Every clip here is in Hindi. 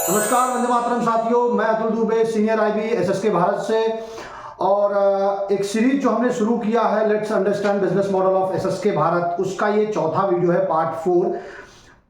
नमस्कार, वंदे मातरम साथियों। मैं Atul Dubey, senior IB SSK Bharat से। और एक सीरीज जो हमने शुरू किया है, let's understand business model of SSK Bharat, उसका ये चौथा वीडियो है, पार्ट 4।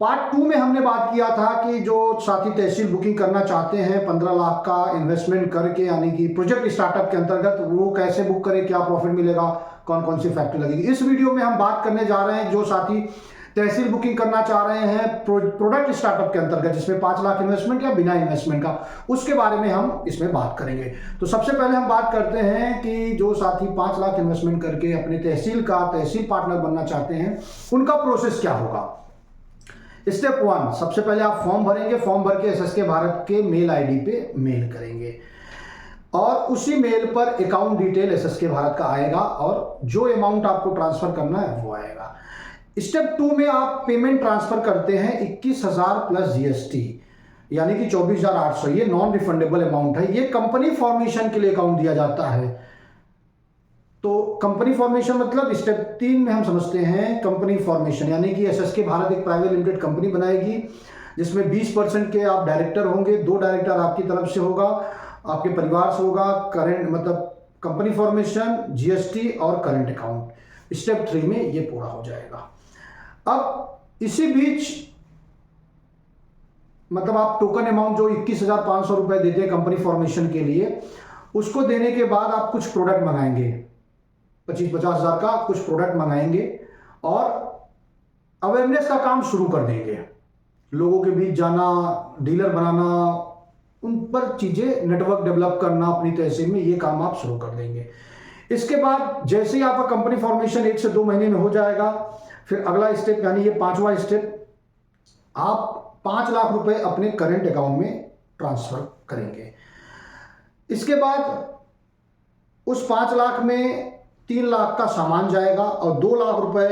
पार्ट 2 में हमने बात किया था कि जो साथी तहसील बुकिंग करना चाहते हैं 15 लाख का इन्वेस्टमेंट करके, यानी कि प्रोजेक्ट स्टार्टअप के अंतर्गत, वो कैसे बुक करें, क्या प्रॉफिट मिलेगा, कौन कौन सी फैक्ट्री लगेगी। इस वीडियो में हम बात करने जा रहे हैं जो साथी तहसील बुकिंग करना चाह रहे हैं प्रोडक्ट स्टार्टअप के अंतर्गत, जिसमें 5 लाख इन्वेस्टमेंट या बिना इन्वेस्टमेंट का, उसके बारे में हम इसमें बात करेंगे। तो सबसे पहले हम बात करते हैं कि जो साथी 5 लाख इन्वेस्टमेंट करके अपने तहसील पार्टनर बनना चाहते हैं, उनका प्रोसेस क्या होगा। स्टेप 1, सबसे पहले आप फॉर्म भरेंगे। फॉर्म भर के एसएसके भारत के मेल आईडी पे मेल करेंगे और उसी मेल पर अकाउंट डिटेल एसएसके भारत का आएगा और जो अमाउंट आपको ट्रांसफर करना है वो आएगा। स्टेप 2 में आप पेमेंट ट्रांसफर करते हैं 21,000 प्लस जीएसटी, यानी कि 24,800। ये नॉन रिफंडेबल अमाउंट है। ये कंपनी फॉर्मेशन के लिए अकाउंट दिया जाता है। तो कंपनी फॉर्मेशन मतलब स्टेप 3 में हम समझते हैं कंपनी फॉर्मेशन, यानी कि एसएसके भारत एक प्राइवेट लिमिटेड कंपनी बनाएगी जिसमें 20% के आप डायरेक्टर होंगे। 2 डायरेक्टर आपकी तरफ से होगा, आपके परिवार से होगा। करंट मतलब कंपनी फॉर्मेशन, जीएसटी और करंट अकाउंट। स्टेप 3 में ये पूरा हो जाएगा। अब इसी बीच मतलब आप टोकन अमाउंट जो 21,500 रुपए देते हैं कंपनी फॉर्मेशन के लिए, उसको देने के बाद आप कुछ प्रोडक्ट मंगाएंगे, 25-50 हज़ार का कुछ प्रोडक्ट मंगाएंगे और अवेयरनेस का काम शुरू कर देंगे। लोगों के बीच जाना, डीलर बनाना, उन पर चीजें नेटवर्क डेवलप करना अपनी तहसील में, ये काम आप शुरू कर देंगे। इसके बाद जैसे ही आपका कंपनी फॉर्मेशन 1 से 2 महीने में हो जाएगा, फिर अगला स्टेप यानी ये 5वां स्टेप, आप 5 लाख रुपए अपने करंट अकाउंट में ट्रांसफर करेंगे। इसके बाद उस 5 लाख में 3 लाख का सामान जाएगा और 2 लाख रुपए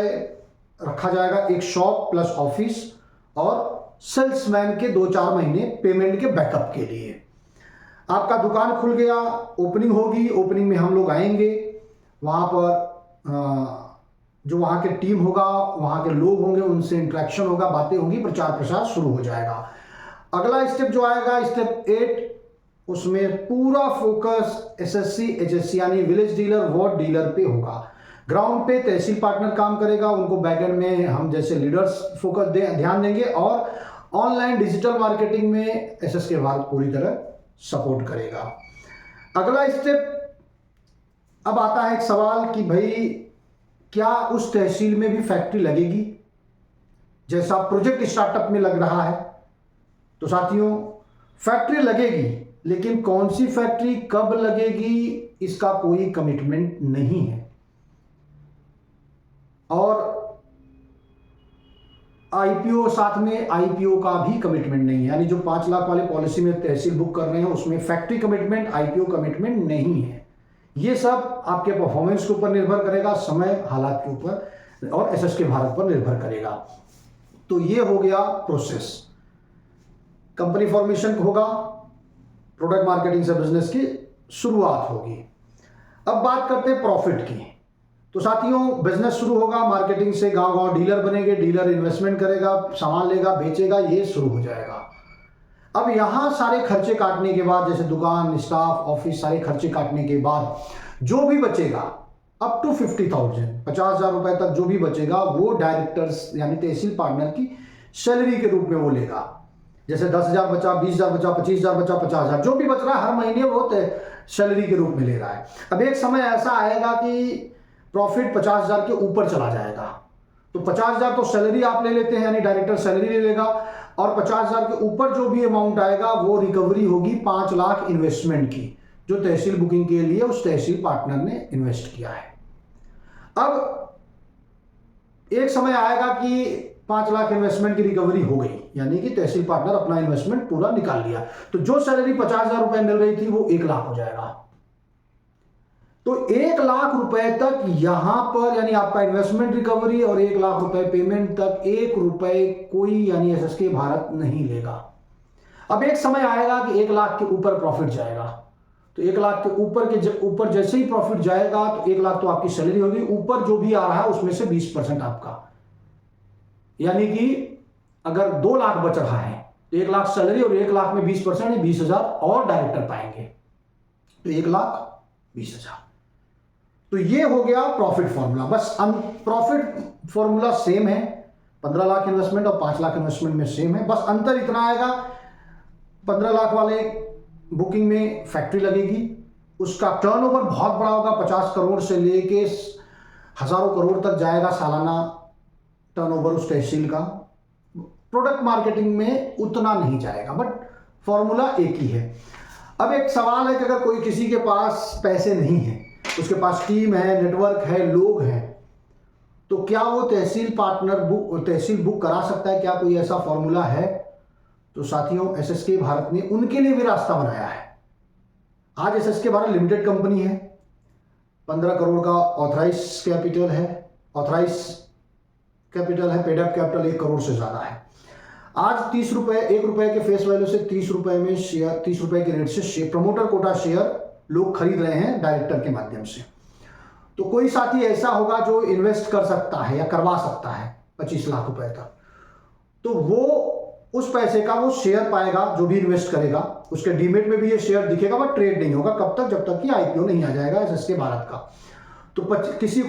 रखा जाएगा एक शॉप प्लस ऑफिस और सेल्समैन के 2-4 महीने पेमेंट के बैकअप के लिए। आपका दुकान खुल गया, ओपनिंग होगी। ओपनिंग में हम लोग आएंगे, वहाँ पर जो वहाँ के टीम होगा, वहाँ के लोग होंगे, उनसे इंटरेक्शन होगा, बातें होंगी, प्रचार प्रसार शुरू हो जाएगा। अगला स्टेप जो आएगा, स्टेप 8, उसमें पूरा फोकस एसएससी एचएससी यानी विलेज डीलर, वार्ड डीलर पे होगा। ग्राउंड पे तहसील पार्टनर काम करेगा, उनको बैकएंड में हम जैसे लीडर्स फोकस ध्यान देंगे और ऑनलाइन डिजिटल मार्केटिंग में एसएसके भारत पूरी तरह सपोर्ट करेगा। अगला स्टेप, अब आता है एक सवाल कि भाई क्या उस तहसील में भी फैक्ट्री लगेगी जैसा प्रोजेक्ट स्टार्टअप में लग रहा है। तो साथियों, फैक्ट्री लगेगी, लेकिन कौन सी फैक्ट्री कब लगेगी इसका कोई कमिटमेंट नहीं है। और आईपीओ, साथ में आईपीओ का भी कमिटमेंट नहीं है। यानी जो 5 लाख वाले पॉलिसी में तहसील बुक कर रहे हैं उसमें फैक्ट्री कमिटमेंट, आईपीओ कमिटमेंट नहीं है। ये सब आपके परफॉर्मेंस के ऊपर निर्भर करेगा, समय, हालात के ऊपर और एसएसके भारत पर निर्भर करेगा। तो ये हो गया प्रोसेस। कंपनी फॉर्मेशन होगा, प्रोडक्ट मार्केटिंग से बिजनेस की शुरुआत होगी। अब बात करते हैं प्रॉफिट की। तो साथियों, बिजनेस शुरू होगा, मार्केटिंग से गांव-गांव डीलर बनेंगे, डीलर इन्वेस्टमेंट करेगा, सामान लेगा, बेचेगा, ये शुरू हो जाएगा। अब यहां सारे खर्चे काटने के बाद, जैसे दुकान, स्टाफ, ऑफिस, सारे खर्चे काटने के बाद जो भी बचेगा अप टू 50,000, 50,000 रुपए तक जो भी बचेगा, वो डायरेक्टर्स यानी तहसील पार्टनर की सैलरी के रूप में वो लेगा। जैसे 10,000 बचा, 20,000 बचा, 25,000 बचा, 50,000 जो भी बच रहा है हर महीने वो सैलरी के रूप में ले रहा है। अब एक समय ऐसा आएगा कि प्रॉफिट 50,000 के ऊपर चला जाएगा, तो 50,000 तो सैलरी आप ले लेते हैं, यानी डायरेक्टर सैलरी ले लेगा, और 50,000 के ऊपर जो भी अमाउंट आएगा वो रिकवरी होगी 5 लाख इन्वेस्टमेंट की, जो तहसील बुकिंग के लिए उस तहसील पार्टनर ने इन्वेस्ट किया है। अब एक समय आएगा कि 5 लाख इन्वेस्टमेंट की रिकवरी हो गई, यानी कि तहसील पार्टनर अपना इन्वेस्टमेंट पूरा निकाल लिया, तो जो सैलरी 50,000 रुपए मिल रही थी वो 1 लाख हो जाएगा। तो 1 लाख रुपए तक यहां पर, यानी आपका इन्वेस्टमेंट रिकवरी और 1 लाख रुपए पेमेंट तक, 1 रुपए कोई यानी एसएसके भारत नहीं लेगा। अब एक समय आएगा कि 1 लाख के ऊपर प्रॉफिट जाएगा, तो 1 लाख के ऊपर जैसे ही प्रॉफिट जाएगा तो 1 लाख तो आपकी सैलरी होगी, ऊपर जो भी आ रहा है उसमें से 20% आपका, यानी कि अगर 2 लाख बच रहा है तो 1 लाख सैलरी और 1 लाख में 20% 20,000 और डायरेक्टर पाएंगे, तो 1,20,000। तो ये हो गया प्रॉफिट फॉर्मूला। बस प्रॉफिट फॉर्मूला सेम है, 15 लाख इन्वेस्टमेंट और 5 लाख इन्वेस्टमेंट में सेम है। बस अंतर इतना आएगा, 15 लाख वाले बुकिंग में फैक्ट्री लगेगी, उसका टर्नओवर बहुत बड़ा होगा, 50 करोड़ से लेके हजारों करोड़ तक जाएगा सालाना टर्नओवर उस तहसील का। प्रोडक्ट मार्केटिंग में उतना नहीं जाएगा, बट फॉर्मूला एक ही है। अब एक सवाल है कि अगर कोई किसी के पास पैसे नहीं है, उसके पास टीम है, नेटवर्क है, लोग हैं, तो क्या वो तहसील बुक करा सकता है? क्या कोई ऐसा फॉर्मूला है? तो साथियों, एसएसके भारत ने उनके लिए भी रास्ता बनाया है। आज एसएसके भारत लिमिटेड कंपनी है, 15 करोड़ का ऑथराइज कैपिटल है, पेड अप कैपिटल 1 करोड़ से ज्यादा है। आज 30 रुपए, 1 रुपए के फेस वैल्यू से 30 रुपए में शेयर, 30 रुपए के रेट से प्रमोटर कोटा शेयर लोग खरीद रहे हैं डायरेक्टर के माध्यम से। तो कोई साथी ऐसा होगा जो इन्वेस्ट कर सकता है या करवा सकता है 25 लाख रुपए तक, तो वो उस पैसे का वो शेयर पाएगा। जो भी इन्वेस्ट करेगा उसके डीमेट में भी ये शेयर दिखेगा, बट ट्रेड नहीं होगा। कब तक? जब तक कि आईपीओ नहीं आ जाएगा एसएसके भारत का। तो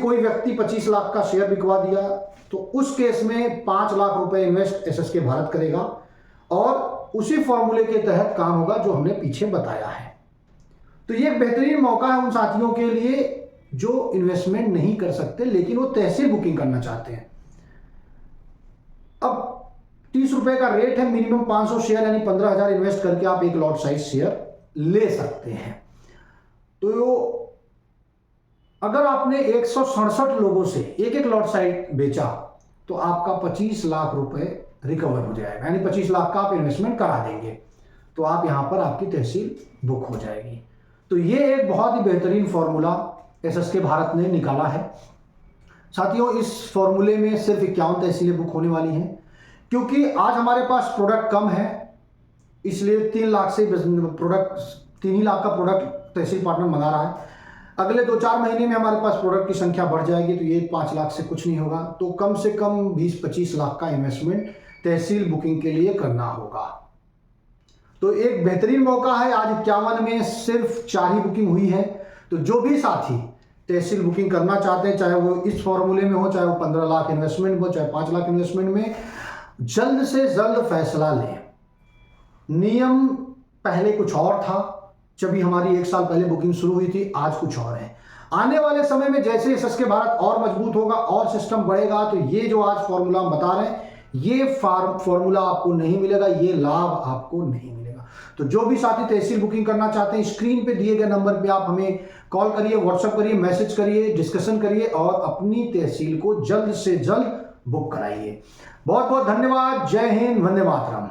कोई व्यक्ति 25 लाख का शेयर बिकवा दिया, तो उस केस में 5 लाख रुपए इन्वेस्ट एसएसके भारत करेगा और उसी फॉर्मूले के तहत काम होगा जो हमने पीछे बताया है। तो ये एक बेहतरीन मौका है उन साथियों के लिए जो इन्वेस्टमेंट नहीं कर सकते लेकिन वो तहसील बुकिंग करना चाहते हैं। अब 30 रुपए का रेट है, मिनिमम 500 शेयर यानी 15,000 इन्वेस्ट करके आप एक लॉट साइज शेयर ले सकते हैं। तो अगर आपने 167 लोगों से एक लॉट साइज बेचा तो आपका 25 लाख रुपए रिकवर हो जाएगा, यानी 25 लाख का आप इन्वेस्टमेंट करा देंगे, तो आप यहां पर आपकी तहसील बुक हो जाएगी। तो ये एक बहुत ही बेहतरीन फॉर्मूला एसएसके भारत ने निकाला है। साथियों, इस फॉर्मूले में सिर्फ 51 तहसीलें बुक होने वाली हैं, क्योंकि आज हमारे पास प्रोडक्ट कम है, इसलिए 3 लाख से प्रोडक्ट 3 ही लाख का प्रोडक्ट तहसील पार्टनर मंगा रहा है। अगले 2-4 महीने में हमारे पास प्रोडक्ट की संख्या बढ़ जाएगी, तो ये 5 लाख से कुछ नहीं होगा। तो कम से कम 20-25 लाख का इन्वेस्टमेंट तहसील बुकिंग के लिए करना होगा। तो एक बेहतरीन मौका है। आज 51 में सिर्फ 4 ही बुकिंग हुई है। तो जो भी साथी तहसील बुकिंग करना चाहते हैं, चाहे वो इस फॉर्मूले में हो, चाहे वो 15 लाख इन्वेस्टमेंट हो, चाहे 5 लाख इन्वेस्टमेंट में, जल्द से जल्द फैसला लें। नियम पहले कुछ और था, जब भी हमारी 1 साल पहले बुकिंग शुरू हुई थी, आज कुछ और है। आने वाले समय में जैसे एसएसके भारत और मजबूत होगा और सिस्टम बढ़ेगा, तो ये जो आज फॉर्मूला हम बता रहे हैं, ये फॉर्मूला आपको नहीं मिलेगा, ये लाभ आपको नहीं मिलेगा। तो जो भी साथी तहसील बुकिंग करना चाहते हैं, स्क्रीन पे दिए गए नंबर पे आप हमें कॉल करिए, व्हाट्सएप करिए, मैसेज करिए, डिस्कशन करिए और अपनी तहसील को जल्द से जल्द बुक कराइए। बहुत बहुत धन्यवाद। जय हिंद, वंदे मातरम।